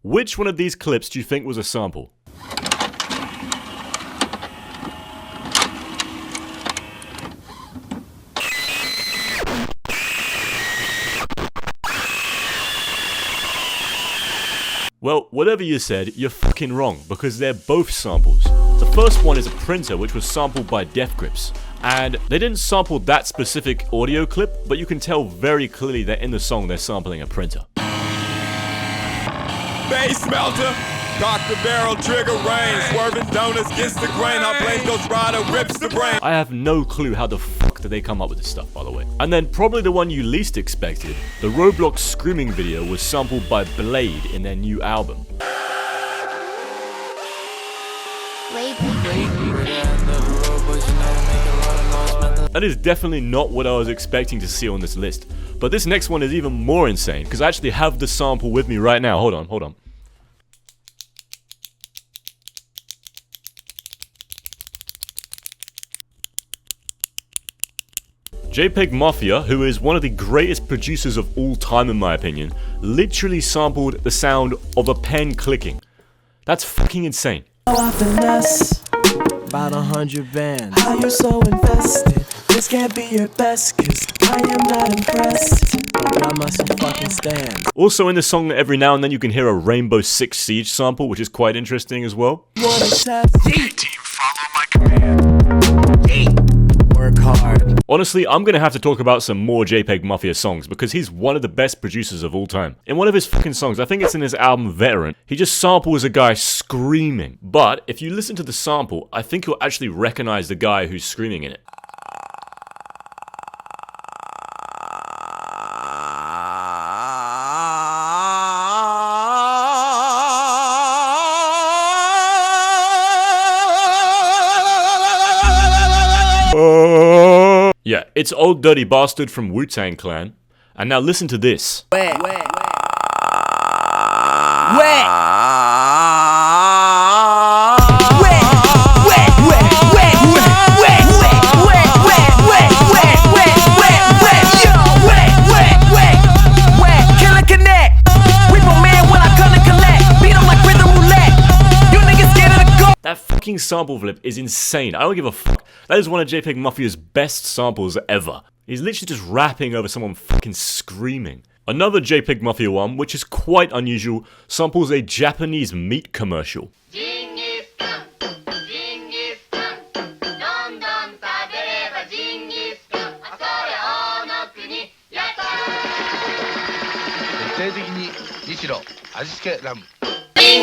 Which one of these clips do you think was a sample? Well, whatever you said, you're fucking wrong, because they're both samples. The first one is a printer which was sampled by Grips, and they didn't sample that specific audio clip, but you can tell very clearly that in the song they're sampling a printer. Bass melter, Dr. Barrel, trigger rain, swerving donuts gets the grain, how Blaze Ghost Rider rips the brain. I have no clue how the fuck did they come up with this stuff, by the way. And then probably the one you least expected, the Roblox screaming video was sampled by Blade in their new album. That is definitely not what I was expecting to see on this list. But this next one is even more insane, because I actually have the sample with me right now. Hold on. JPEGMAFIA, who is one of the greatest producers of all time in my opinion, literally sampled the sound of a pen clicking. That's fucking insane. About 100 bands. How you so invested? This can't be your best, cause I am not impressed. But I must fucking stand. Also in the song, every now and then you can hear a Rainbow Six Siege sample, which is quite interesting as well. Team, follow my command. Work hard. Honestly, I'm gonna have to talk about some more JPEGMAFIA songs because he's one of the best producers of all time. In one of his fucking songs, I think it's in his album Veteran, he just samples a guy screaming. But if you listen to the sample, I think you'll actually recognize the guy who's screaming in it. Yeah, it's Old Dirty Bastard from Wu-Tang Clan. And now listen to this. That fucking sample flip is insane. I don't give a fuck. That is one of JPEGMAFIA's best samples ever. He's literally just rapping over someone fucking screaming. Another JPEGMAFIA one, which is quite unusual, samples a Japanese meat commercial.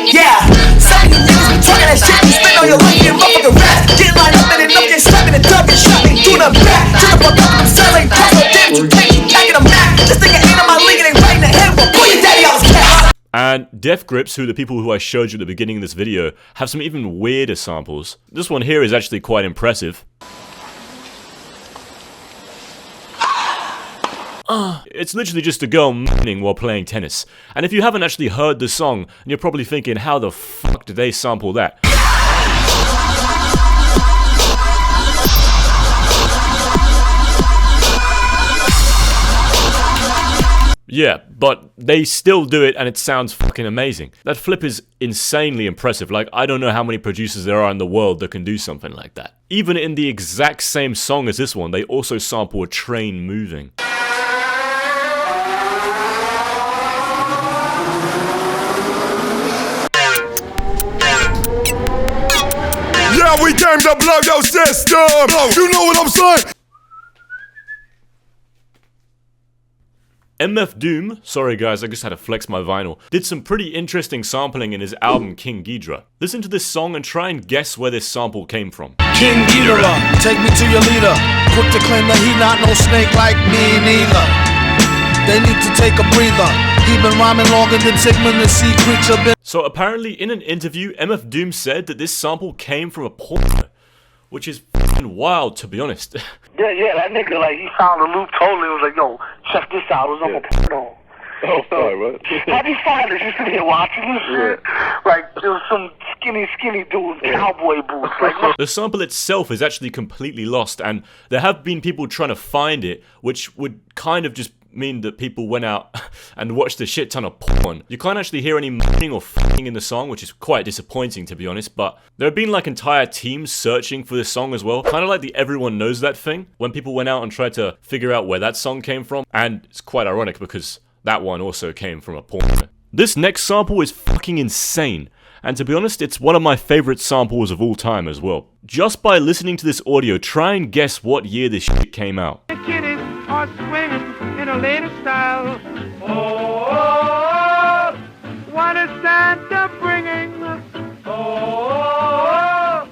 Yeah, some of you niggas be talking that shit, you spit on your life, you motherfucking rap. Get lined up and then up, get slapped in the tub and shot me through the back. Shut the fuck up, I'm selling toss no damn, you take you back in the back. This nigga ain't on my league, it ain't right in the head, but pull your daddy out his cat. And Grips, who are the people who I showed you at the beginning of this video, have some even weirder samples. This one here is actually quite impressive. It's literally just a girl moaning while playing tennis. And if you haven't actually heard the song, you're probably thinking, how the fuck did they sample that? Yeah, but they still do it and it sounds fucking amazing. That flip is insanely impressive. Like, I don't know how many producers there are in the world that can do something like that. Even in the exact same song as this one, they also sample a train moving. Yeah, we came to blow your system. You know what I'm saying? MF Doom, sorry guys, I just had to flex my vinyl, did some pretty interesting sampling in his album King Ghidorah. Listen to this song and try and guess where this sample came from. King Ghidorah, take me to your leader. Quick to claim that he not no snake like me neither. They need to take a breather. He been rhyming longer than Sigmund the sea creature been. So apparently in an interview, MF Doom said that this sample came from a porno, which is fucking wild to be honest. Yeah, that nigga, like, he found a loop totally, was like, yo, check this out, it was on a porno. Oh, sorry, what? How'd you find it? Just here watching this shit? Like, there was some skinny dude with cowboy boots. Like, the sample itself is actually completely lost, and there have been people trying to find it, which would kind of just mean that people went out and watched a shit ton of porn. You can't actually hear any moaning or f***ing in the song, which is quite disappointing to be honest, but there have been like entire teams searching for this song as well. Kind of like the Everyone Knows That thing, when people went out and tried to figure out where that song came from, and it's quite ironic because that one also came from a porn. This next sample is fucking insane. And to be honest, it's one of my favorite samples of all time as well. Just by listening to this audio, try and guess what year this shit came out. The kiddies are swinging in a latest style. Oh, what is Santa bringing? Oh,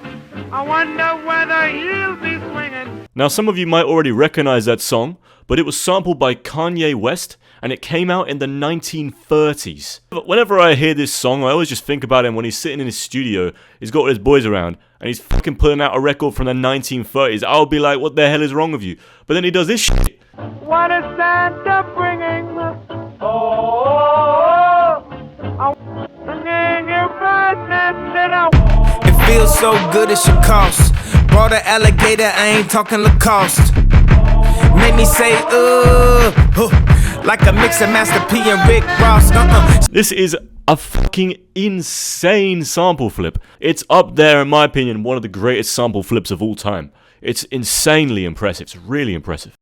I wonder whether he'll be swinging. Now, some of you might already recognize that song, but it was sampled by Kanye West, and it came out in the 1930s. But whenever I hear this song, I always just think about him when he's sitting in his studio, he's got all his boys around, and he's fucking putting out a record from the 1930s. I'll be like, what the hell is wrong with you? But then he does this shit. What is Santa bringing? Oh, I'm bringing you presents that I want. It feels so good it should cost. Brought an alligator, I ain't talking Lacoste. Made me say, like a mix of Master P and Rick Ross. This is a fucking insane sample flip. It's up there, in my opinion, one of the greatest sample flips of all time. It's insanely impressive. It's really impressive.